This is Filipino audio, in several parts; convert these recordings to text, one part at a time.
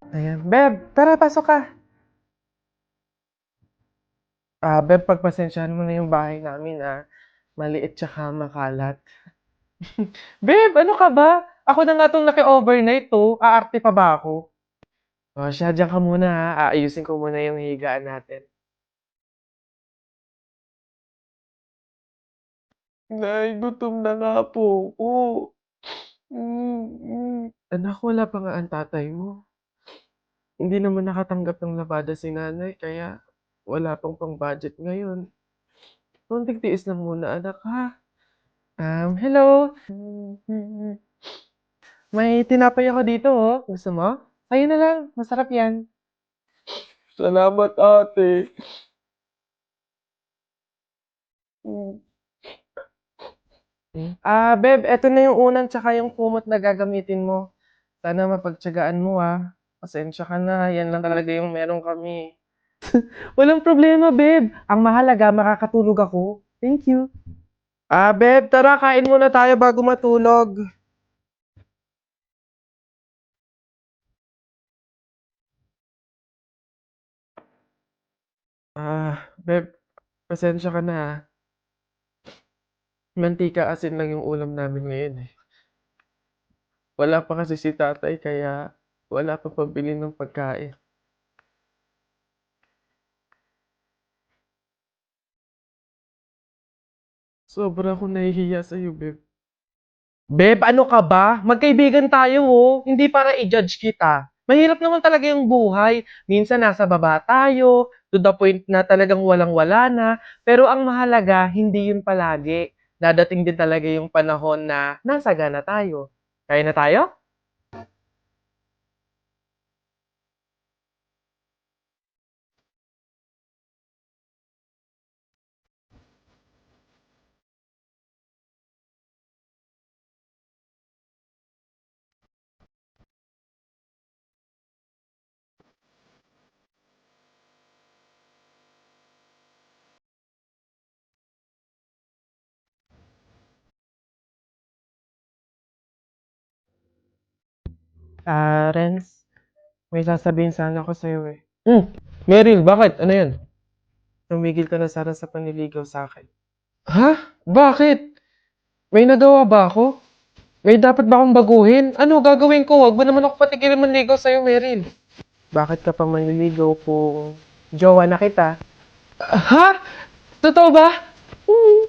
Ayan. Beb, tara, pasok ka. Beb, pagpasensyahan mo na yung bahay namin, ah. Maliit tsaka makalat. Beb, ano ka ba? Ako na nga itong naki-overnight, to. Aarte pa ba ako? O, siya, dyan ka muna, ha. Aayusin ko muna yung higaan natin. Nay, gutom na nga po ako. Anak, wala pa nga ang tatay mo. Hindi naman nakatanggap ng labada si nanay, kaya wala pang pang-budget ngayon. Konting tiis lang muna, anak, ha? Hello. May tinapay ako dito, oh. Gusto mo? Sa'yo na lang. Masarap yan. Salamat, ate. Beb, eto na yung unan tsaka yung kumot na gagamitin mo. Sana mapagtiyagaan mo, ah. Pasensya ka na. Yan lang talaga yung meron kami. Walang problema, Beb. Ang mahalaga, makakatulog ako. Thank you. Beb, tara, kain muna tayo bago matulog. Beb, pasensya ka na, ah. Mantika asin lang yung ulam namin ngayon, eh. Wala pa kasi si tatay kaya wala pa pambili ng pagkain. Sobra akong nahihiya sa'yo, Beb. Beb, ano ka ba? Magkaibigan tayo, oh. Hindi para i-judge kita. Mahirap naman talaga yung buhay. Minsan nasa baba tayo, to the point na talagang walang-wala na. Pero ang mahalaga, hindi yun palagi. Dadating din talaga yung panahon na nasa gana tayo. Kaya na tayo? Renz, may sasabihin sana ako sa'yo, eh. Meryl, bakit? Ano yun? Tumigil ka na sana sa panliligaw sa akin. Ha? Bakit? May nagawa ba ako? May dapat ba akong baguhin? Ano gagawin ko? Wag mo naman ako patigilin manligaw sa'yo, Meryl. Bakit ka pa manliligaw kung jowa na kita? Ha? Totoo ba? Hmm.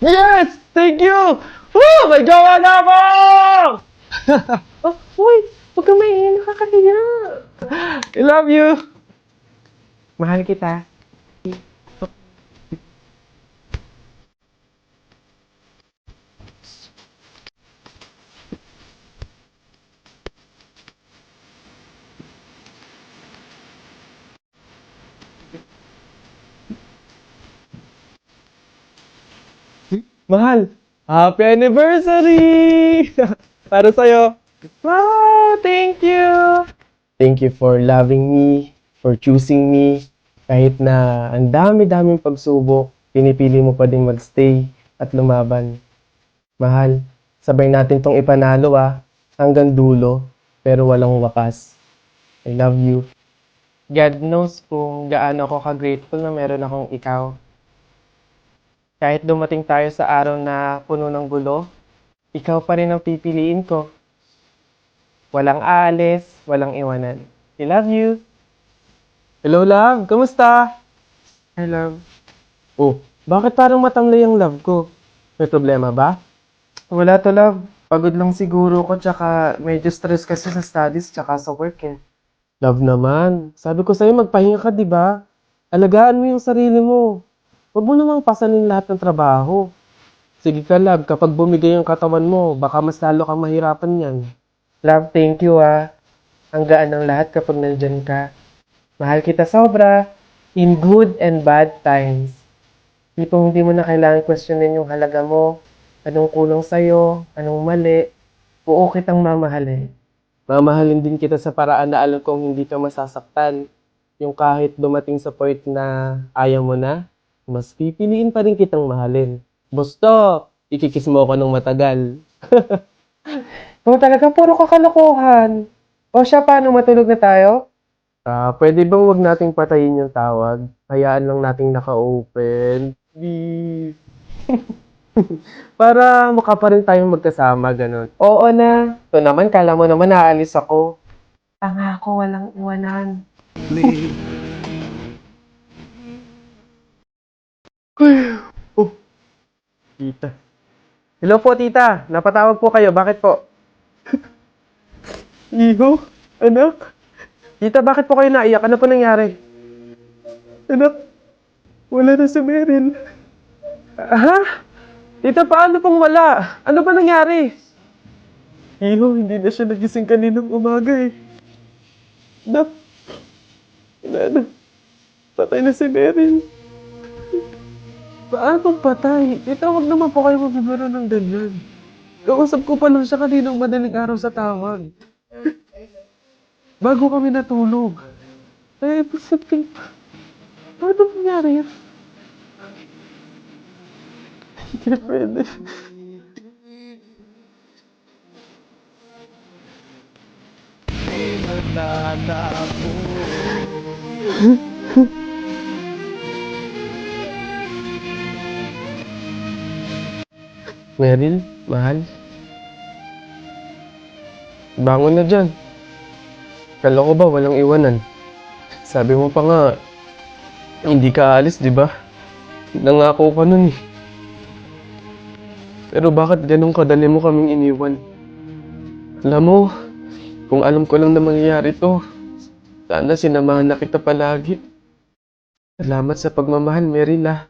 Yes! Thank you! Woo! May jowa na ako! Uy! Huwag kang maingay, nakakahiya. I love you! Mahal kita. Mahal, happy anniversary! Para sa'yo. Wow, thank you! Thank you for loving me, for choosing me. Kahit na ang dami-daming pagsubok, pinipili mo pa din magstay at lumaban. Mahal, sabay natin tong ipanalo, ah, hanggang dulo, pero walang wakas. I love you. God knows kung gaano ako ka-grateful na meron akong ikaw. Kahit dumating tayo sa araw na puno ng gulo, ikaw pa rin ang pipiliin ko. Walang aalis, walang iwanan. I love you. Hello, love. Kamusta? Hi, love. Oh, bakit parang matamlay ang love ko? May problema ba? Wala to, love. Pagod lang siguro ko, tsaka medyo stress kasi sa studies, tsaka sa work, eh. Love naman. Sabi ko sa'yo, magpahinga ka, di ba? Alagaan mo yung sarili mo. Huwag mo namang pasanin lahat ng trabaho. Sige ka, love. Kapag bumigay yung katawan mo, baka mas lalo kang mahirapan yan. Love, thank you, ah. Ang gaan ng lahat kapag nandyan ka. Mahal kita sobra. In good and bad times. Tipong hindi mo na kailangan questionin yung halaga mo. Anong kulang sa'yo? Anong mali? Oo kitang mamahalin. Mamahalin din kita sa paraan na alam kong hindi ka masasaktan. Yung kahit dumating sa point na ayaw mo na, mas pipiliin pa rin kitang mahalin. Basta, ikikis mo ako ng matagal. Kung talaga puro kakalokohan. O siya, paano matulog na tayo? Pwede bang wag nating patayin yung tawag? Hayaan lang nating naka-open. Please. Para mukha pa rin tayong magkasama, ganun. Oo na. Ito naman, kala mo naman naalis ako. Tanga ako, walang iwanan. Oh, tita. Hello po, tita. Napatawag po kayo. Bakit po? Iho? Anak? Tita, bakit po kayo naiyak? Ano po nangyari? Anak, wala na si Meryl. Ha? Tita, paano pong wala? Ano ba nangyari? Iho, hindi na siya nagising kaninang umaga eh. Anak, wala na. Patay na si Meryl. Paano patay? Tita, wag naman po kayo magbibiro ng ganyan. Kausap ko pa lang siya kaninang madaling araw sa tawag. Bago kami natulog. Ay, ibig sabihin, paano nangyari yan? Hindi pwede. Meryl, mahal. Bangon na dyan. Kala ko ba walang iwanan? Sabi mo pa nga, hindi ka alis, di ba? Nangako ka nun eh. Pero bakit ganun kadali mo kaming iniwan? Alam mo, kung alam ko lang na mangyayari to, sana sinamahan na kita palagi. Salamat sa pagmamahal, Meryl ah.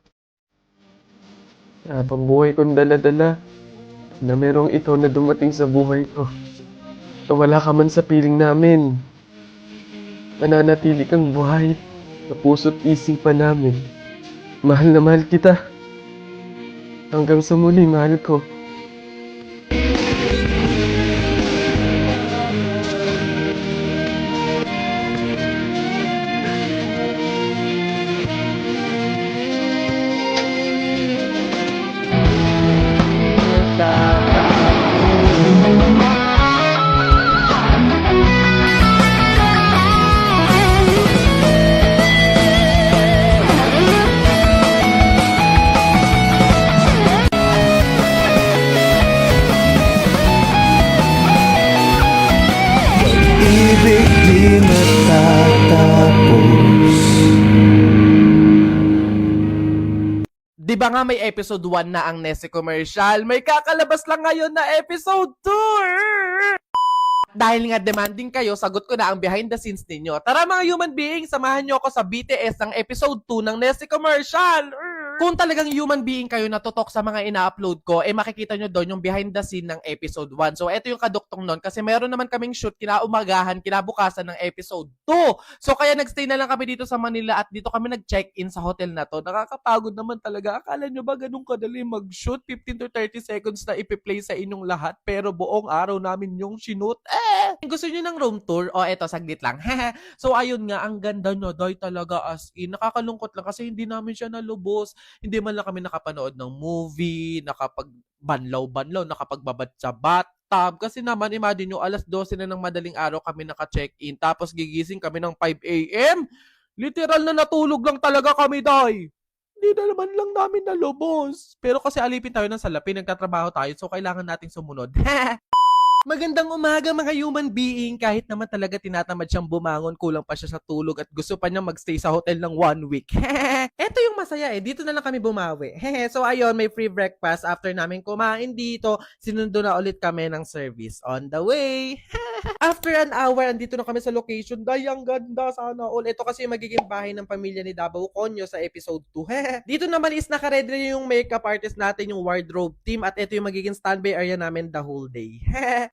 Habang buhay kong dala-dala, na merong ikaw na dumating sa buhay ko. So wala ka man sa piling namin. Mananatili kang buhay sa puso't isip pa namin. Mahal na mahal kita. Hanggang sa muli, mahal ko. Ibig di matatapos. Di ba nga may episode 1 na ang Nessie Commercial? May kakalabas lang ngayon na episode 2! Dahil nga demanding kayo, sagot ko na ang behind the scenes ninyo. Tara mga human beings, samahan nyo ako sa BTS ng episode 2 ng Nessie Commercial! Kung talagang human being kayo na tutok sa mga ina-upload ko, makikita nyo doon yung behind the scene ng episode 1. So, eto yung kaduktong nun kasi meron naman kaming shoot kinaumagahan, kinabukasan ng episode 2. So, kaya nagstay na lang kami dito sa Manila at dito kami nag-check-in sa hotel na to. Nakakapagod naman talaga. Akala nyo ba ganun kadali mag-shoot? 15 to 30 seconds na ipi-play sa inyong lahat pero buong araw namin yung shoot. Gusto nyo ng room tour? O, eto, saglit lang. So, ayun nga, ang ganda nyo, doy talaga as in. Nakakalungkot lang kasi hindi namin siya nalubos. Hindi man lang kami nakapanood ng movie, nakapagbanlaw-banlaw, nakapagbabad sa bathtub. Kasi naman, imagine nyo, alas 12 na ng madaling araw kami naka-check-in. Tapos gigising kami ng 5 a.m. Literal na natulog lang talaga kami, day. Hindi na naman lang namin nalubos. Pero kasi alipin tayo ng salapi, nagtatrabaho tayo, so kailangan nating sumunod. Magandang umaga mga human being. Kahit naman talaga tinatamad siyang bumangon, kulang pa siya sa tulog at gusto pa niya magstay sa hotel ng 1 week. Eto yung masaya dito na lang kami bumawi. So ayun, may free breakfast after namin kumain dito. Sinundo na ulit kami ng service on the way. After an hour, andito na kami sa location. Day, ang ganda sana all. Ito kasi yung magiging bahay ng pamilya ni Davao Conyo sa episode 2. Dito naman is nakaready na yung makeup artist natin, yung wardrobe team. At ito yung magiging standby area namin the whole day.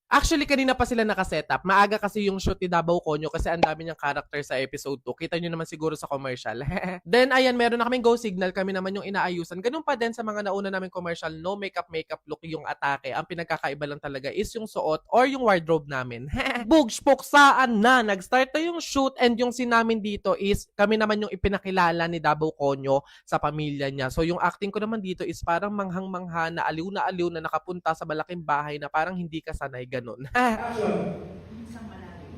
Actually, kanina pa sila nakasetup. Maaga kasi yung shoot ni Davao Conyo kasi ang dami niyang character sa episode 2. Kita nyo naman siguro sa commercial. Then, ayan, meron na kaming go signal. Kami naman yung inaayusan. Ganun pa din sa mga nauna namin commercial. No makeup look yung atake. Ang pinagkakaiba lang talaga is yung suot or yung wardrobe namin. Bugspoksaan na. Nag-start na yung shoot and yung sinamin dito is kami naman yung ipinakilala ni Davao Conyo sa pamilya niya. So, yung acting ko naman dito is parang manghang-mangha na aliw na nakapunta sa malaking bahay na parang hindi ka sanay ganun. Isang malalim.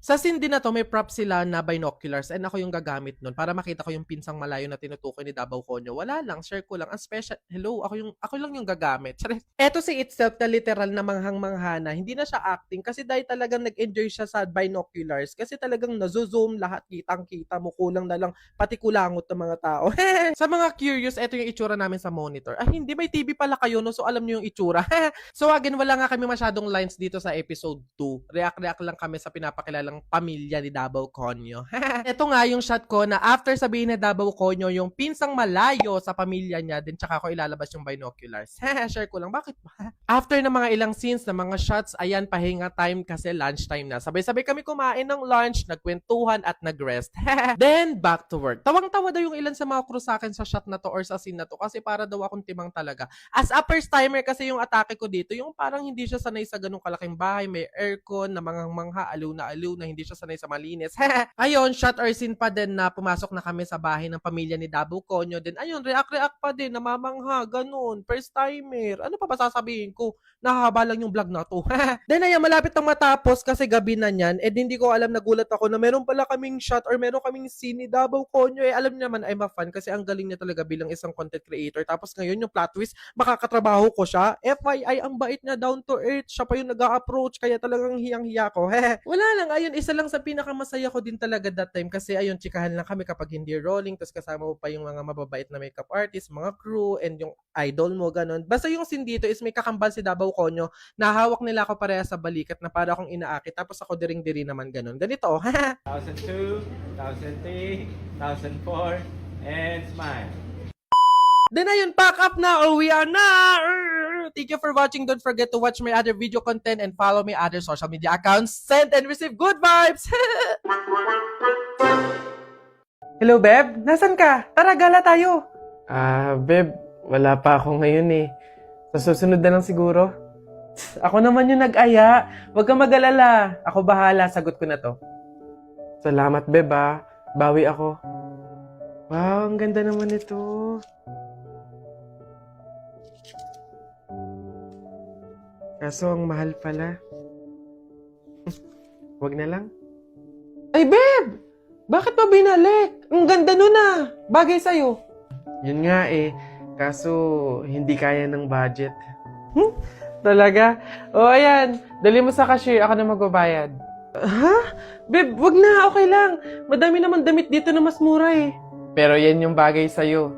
Sa scene din na to, may prop sila na binoculars and ako yung gagamit nun para makita ko yung pinsang malayo na tinutukoy ni Davao Conyo. Wala lang, share ko lang. Ang special, hello, ako lang yung gagamit. Eto si itself na literal na manghang-mangha na, hindi na siya acting kasi dahil talagang nag-enjoy siya sa binoculars kasi talagang nazo-zoom lahat, kitang-kita mo, kulang na lang pati kulangot ng mga tao. Sa mga curious, eto yung itsura namin sa monitor. Ay, hindi, may TV pala kayo, no? So alam niyo yung itsura. So again, wala nga kami masyadong lines dito sa episode 2. React lang kami sa pinapakilalang pamilya ni Davao Conyo. Ito nga yung shot ko na after sabihin ni Davao Conyo yung pinsang malayo sa pamilya niya, din tsaka ko ilalabas yung binoculars. Share ko lang, bakit ba? After ng mga ilang scenes na mga shots, ayan, pahinga time kasi lunch time na. Sabay-sabay kami kumain ng lunch, nagkwentuhan at nagrest. Then, back to work. Tawang-tawa daw yung ilan sa mga crew sa akin sa shot na to or sa scene na to kasi para daw akong timang talaga. As a first timer kasi yung atake ko dito, yung parang hindi siya sanay sa ganung kalaking bahay, may aircon na mangha, aliw na hindi siya sanay sa malinis. Ayun, shot or scene pa din na pumasok na kami sa bahay ng pamilya ni Davao Conyo. Then ayun, react pa din, namamangha, ganun, first timer. Ano pa ba sasabihin ko? Nahahaba lang yung vlog na to. Then ayun, malapit na matapos kasi gabi na niyan. And hindi ko alam, nagulat ako na meron pala kaming shot or meron kaming scene ni Davao Conyo. Alam niyo naman, I'm a fan kasi ang galing niya talaga bilang isang content creator. Tapos ngayon yung plot twist, makakatrabaho ko siya. FYI, ang bait niya, down to earth. Siya pa yung nag-a-approach, kaya talagang hiyang-hiya ko. Wala lang, ayun, isa lang sa pinakamasaya ko din talaga that time kasi ayun, chikahan lang kami kapag hindi rolling, tapos kasama mo pa yung mga mababait na makeup artist, mga crew, and yung idol mo, ganun. Basta yung scene dito is may kakambal si Davao Conyo, nahawak nila ako pareha sa balikat na para akong inaakit, tapos ako diring-diri naman ganun. Ganito, 1002, 1003, 1004, and smile. Then ayun, pack up na, we are na! Thank you for watching. Don't forget to watch my other video content and follow my other social media accounts. Send and receive good vibes! Hello, Beb? Nasaan ka? Tara, gala tayo! Beb, wala pa ako ngayon eh. Sa susunod na lang siguro. Ako naman yung nag-aya. Huwag kang mag-alala. Ako bahala, sagot ko na to. Salamat, Beb ah. Bawi ako. Wow, ang ganda naman ito. Kaso ang mahal pala. Wag na lang. Ay, Beb! Bakit pa binalik? Ang ganda nun ah. Bagay sa'yo. Yun nga eh. Kaso hindi kaya ng budget. Talaga? O, ayan. Dali mo sa cashier. Ako na magbabayad. Ha? Beb, wag na. Okay lang. Madami naman damit dito na mas mura eh. Pero yan yung bagay sa'yo.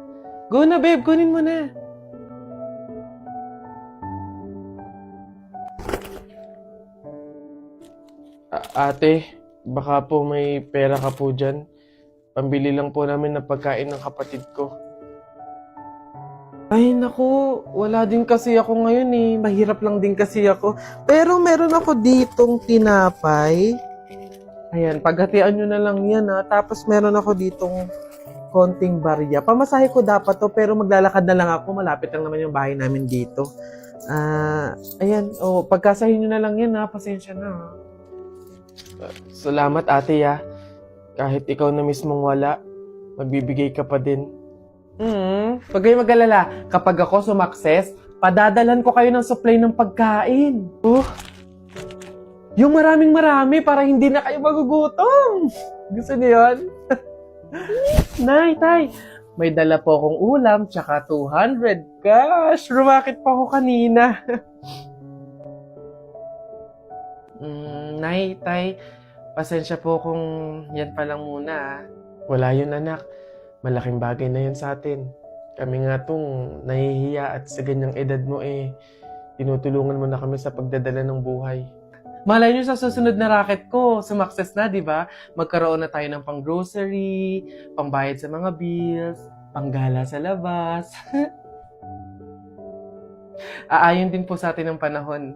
Go na, Beb. Kunin mo na. Ate, baka po may pera ka po dyan. Pambili lang po namin ng pagkain ng kapatid ko. Ay, naku. Wala din kasi ako ngayon eh. Mahirap lang din kasi ako. Pero meron ako ditong tinapay. Ayan, paghatian nyo na lang yan ha. Tapos meron ako ditong konting barya. Pamasahe ko dapat to, pero maglalakad na lang ako. Malapit lang naman yung bahay namin dito. Ayan, pagkasahin nyo na lang yan ha. Pasensya na ha. Salamat ate ya. Kahit ikaw na mismong wala, magbibigay ka pa din. Huwag kayo mag-alala. Kapag ako sumakses, padadalan ko kayo ng supply ng pagkain. Yung marami para hindi na kayo magugutom. Gusto niyo yun? Nay, tay, may dala po akong ulam tsaka 200 cash. Rumakit pa ako kanina. Nay, tay, pasensya po kung yan pa lang muna ah. Wala yun anak. Malaking bagay na yun sa atin. Kami nga tong nahihiya at sa ganyang edad mo eh, tinutulungan mo na kami sa pagdadala ng buhay. Malay nyo sa susunod na racket ko, sumakses na, di ba? Magkaroon na tayo ng pang-grocery, pangbayad sa mga bills, panggala sa labas. Aayon din po sa atin ng panahon.